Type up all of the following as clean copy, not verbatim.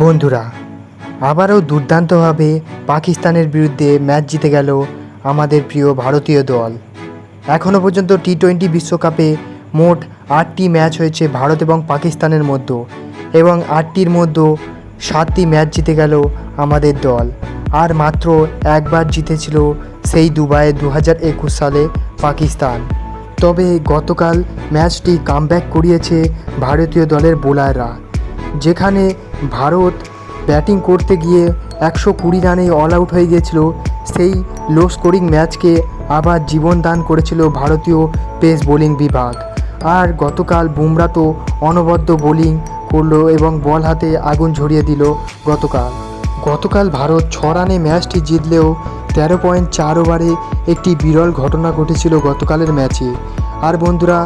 বন্ধুরা, আবারও দুর্দান্তভাবে পাকিস্তানের বিরুদ্ধে ম্যাচ জিতে গেল আমাদের প্রিয় ভারতীয় দল। এখনও পর্যন্ত টি-20 বিশ্বকাপে মোট 8টি ম্যাচ হয়েছে ভারত এবং পাকিস্তানের মধ্যে, এবং 8টির মধ্যে 7টি ম্যাচ জিতে গেল আমাদের দল। আর মাত্র একবার জিতেছিল, সেই দুবাইয়ে 2021 সালে পাকিস্তান। তবে গতকাল ম্যাচটি কামব্যাক করিয়েছে ভারতীয় দলের বোলাররা, যেখানে ভারত ব্যাটিং করতে গিয়ে 120 রানে অল আউট হয়ে গিয়েছিল। সেই লো স্কোরিং ম্যাচকে আবার জীবন দান করেছিল ভারতীয় পেস বোলিং বিভাগ। আর গতকাল বুমরা তো অনবদ্য বোলিং করলো এবং বল হাতে আগুন ঝরিয়ে দিল। গতকাল ভারত 6 রানে ম্যাচটি জিতলেও 13.4 ওভারে একটি বিরল ঘটনা ঘটেছিল গতকালের ম্যাচে। আর বন্ধুরা,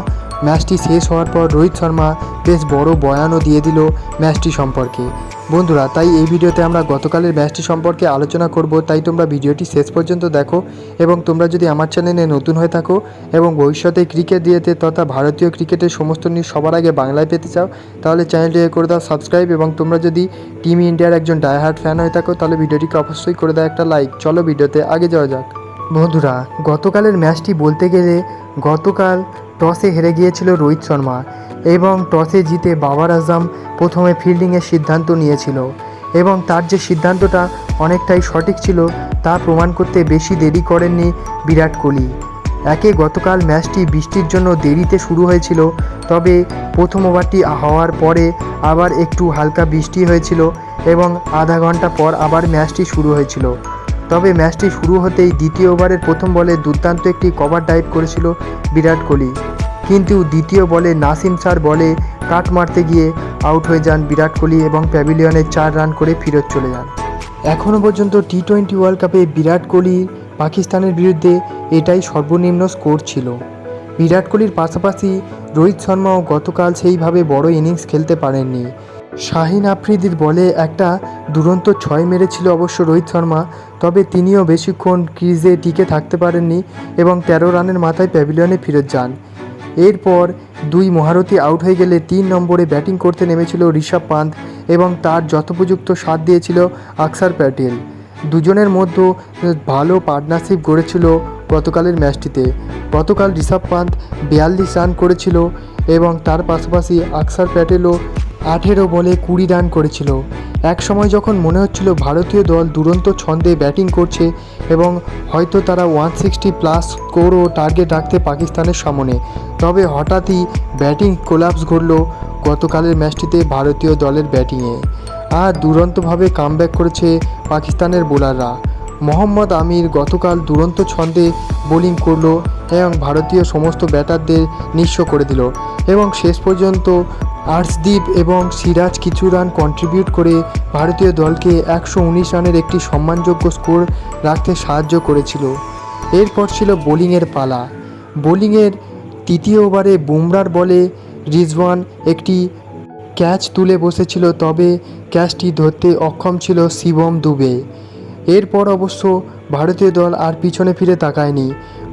ম্যাচটি শেষ হওয়ার পর রোহিত শর্মা বেশ বড় বয়ানও দিয়ে দিল ম্যাচটি সম্পর্কে। বন্ধুরা, তাই এই ভিডিওতে আমরা গতকালের ম্যাচটি সম্পর্কে আলোচনা করব, তাই তোমরা ভিডিওটি শেষ পর্যন্ত দেখো। এবং তোমরা যদি আমার চ্যানেলে নতুন হয়ে থাকো এবং ভবিষ্যতে ক্রিকেট দিয়েতে তথা ভারতীয় ক্রিকেটের সমস্ত নিউজ সবার আগে বাংলায় পেতে চাও, তাহলে চ্যানেলটিকে করে দাও সাবস্ক্রাইব। এবং তোমরা যদি টিম ইন্ডিয়ার একজন ডাইহার্ড ফ্যান হয়ে থাকো, তাহলে ভিডিওটিকে অবশ্যই করে দাও একটা লাইক। চলো ভিডিওতে আগে যাওয়া যাক। বন্ধুরা, গতকালের ম্যাচটি বলতে গেলে গতকাল টসে হেরে গিয়েছিল রোহিত শর্মা, এবং টসে জিতে বাবার আজম প্রথমে ফিল্ডিংয়ের সিদ্ধান্ত নিয়েছিল, এবং তার যে সিদ্ধান্তটা অনেকটাই সঠিক ছিল তা প্রমাণ করতে বেশি দেরি করেননি বিরাট কোহলি। গতকাল ম্যাচটি বৃষ্টির জন্য দেরিতে শুরু হয়েছিল, তবে প্রথম ওভারটি হওয়ার পরে আবার একটু হালকা বৃষ্টি হয়েছিল এবং আধা ঘন্টা পর আবার ম্যাচটি শুরু হয়েছিল। তবে ম্যাচটি শুরু হতেই দ্বিতীয় ওভারের প্রথম বলে দুর্দান্ত একটি কভার ড্রাইভ করেছিল বিরাট কোহলি, কিন্তু দ্বিতীয় বলে নাসিম শাহর বলে কাট মারতে গিয়ে আউট হয়ে যান বিরাট কোহলি এবং প্যাভিলিয়নে 4 রান করে ফেরত চলে যান। এখনও পর্যন্ত টি-20 ওয়ার্ল্ড কাপে বিরাট কোহলি পাকিস্তানের বিরুদ্ধে এটাই সর্বনিম্ন স্কোর ছিল। বিরাট কোহলির পাশাপাশি রোহিত শর্মাও গতকাল সেইভাবে বড় ইনিংস খেলতে পারেননি। শাহিন আফ্রিদির বলে একটা দুরন্ত 6 মেরেছিল অবশ্য রোহিত শর্মা, তবে তিনিও বেশিক্ষণ ক্রিজে টিকে থাকতে পারেননি এবং 13 রানের মাথায় প্যাভিলিয়নে ফেরত যান। এরপর দুই মহারথী আউট হয়ে গেলে 3 নম্বরে ব্যাটিং করতে নেমেছিল ঋষভ পান্থ এবং তার যথোপযুক্ত সাথ দিয়েছিল অক্ষর প্যাটেল। দুজনের মধ্যে ভালো পার্টনারশিপ গড়েছিল গতকালের ম্যাচটিতে। গতকাল ঋষভ পান্থ 42 রান করেছিল এবং তার পাশাপাশি অক্ষর প্যাটেলও 18 বলে 20 রান করেছিল। এক সময় যখন মনে হচ্ছিল ভারতীয় দল দুরন্ত ছন্দে ব্যাটিং করছে এবং হয়তো তারা 160+ স্কোরও টার্গেট রাখতে পাকিস্তানের সামনে, তবে হঠাৎই ব্যাটিং কোলাপস ঘটল গতকালের ম্যাচটিতে ভারতীয় দলের ব্যাটিংয়ে। আর দুরন্তভাবে কামব্যাক করেছে পাকিস্তানের বোলাররা। মোহাম্মদ আমির গতকাল দুরন্ত ছন্দে বোলিং করলো এবং ভারতীয় সমস্ত ব্যাটারদের নিঃস্ব করে দিল, এবং শেষ পর্যন্ত আর্শদীপ এবং সিরাজ কিছু রান কন্ট্রিবিউট করে ভারতীয় দলকে 119 রানের একটি সম্মানযোগ্য স্কোর রাখতে সাহায্য করেছিল। এরপর ছিল বোলিংয়ের পালা। বোলিংয়ের তৃতীয় ওভারে বুমরার বলে রিজওয়ান একটি ক্যাচ তুলে বসেছিল, তবে ক্যাচটি ধরতে অক্ষম ছিল শিবম দুবে। এরপর অবশ্য ভারতীয় দল আর পিছনে ফিরে তাকায়নি।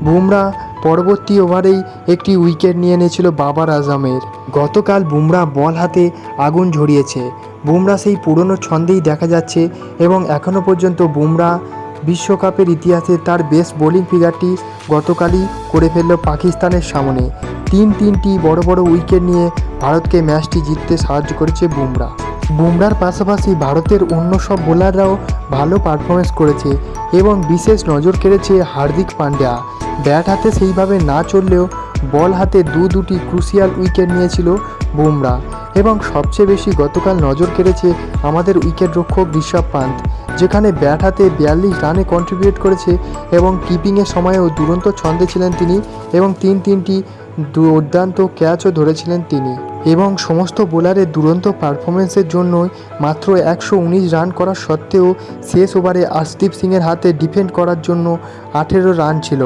বুমরা পরবর্তী ওভারেই একটি উইকেট নিয়ে নিয়েছিল বাবার আজমের। গতকাল বুমরা বল হাতে আগুন ঝরিয়েছে। বুমরা সেই পুরনো ছন্দেই দেখা যাচ্ছে এবং এখনও পর্যন্ত বুমরা বিশ্বকাপের ইতিহাসে তার বেস্ট বোলিং ফিগারটি গতকালই করে ফেলল পাকিস্তানের সামনে। 3টি বড় বড় উইকেট নিয়ে ভারতকে ম্যাচটি জিততে সাহায্য করেছে বুমরা। বুমরার পাশাপাশি ভারতের অন্য সব বোলাররাও ভালো পারফরমেন্স করেছে এবং বিশেষ নজর কেড়েছে হার্দিক পান্ডিয়া। ব্যাট হাতে সেইভাবে না চললেও বল হাতে দুটি ক্রুশিয়াল উইকেট নিয়েছিল বুমরা, এবং সবচেয়ে বেশি গতকাল নজর কেড়েছে আমাদের উইকেট রক্ষক ঋষভ পান্থ, যেখানে ব্যাট হাতে 42 রানে কন্ট্রিবিউট করেছে এবং কিপিংয়ের সময়ও দুরন্ত ছন্দে ছিলেন তিনি এবং তিনটি দুর্দান্ত ক্যাচও ধরেছিলেন তিনি। এবং সমস্ত বোলারের দুরন্ত পারফরমেন্সের জন্যই মাত্র 119 রান করা সত্ত্বেও শেষ ওভারে আর্শদীপ সিংয়ের হাতে ডিফেন্ড করার জন্য 18 রান ছিল,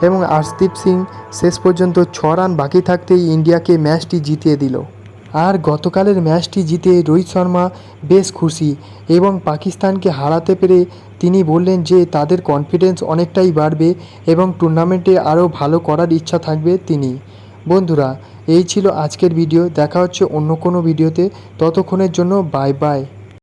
এবং আর্শদীপ সিং শেষ পর্যন্ত 6 রান বাকি থাকতেই ইন্ডিয়াকে ম্যাচটি জিতিয়ে দিল। আর গতকালের ম্যাচটি জিতে রোহিত শর্মা বেশ খুশি এবং পাকিস্তানকে হারাতে পেরে তিনি বললেন যে তাদের কনফিডেন্স অনেকটাই বাড়বে এবং টুর্নামেন্টে আরও ভালো করার ইচ্ছা থাকবে তিনি। বন্ধুরা, এই ছিল আজকের ভিডিও। দেখা হচ্ছে অন্য কোনো ভিডিওতে। ততক্ষণের জন্য বাই বাই।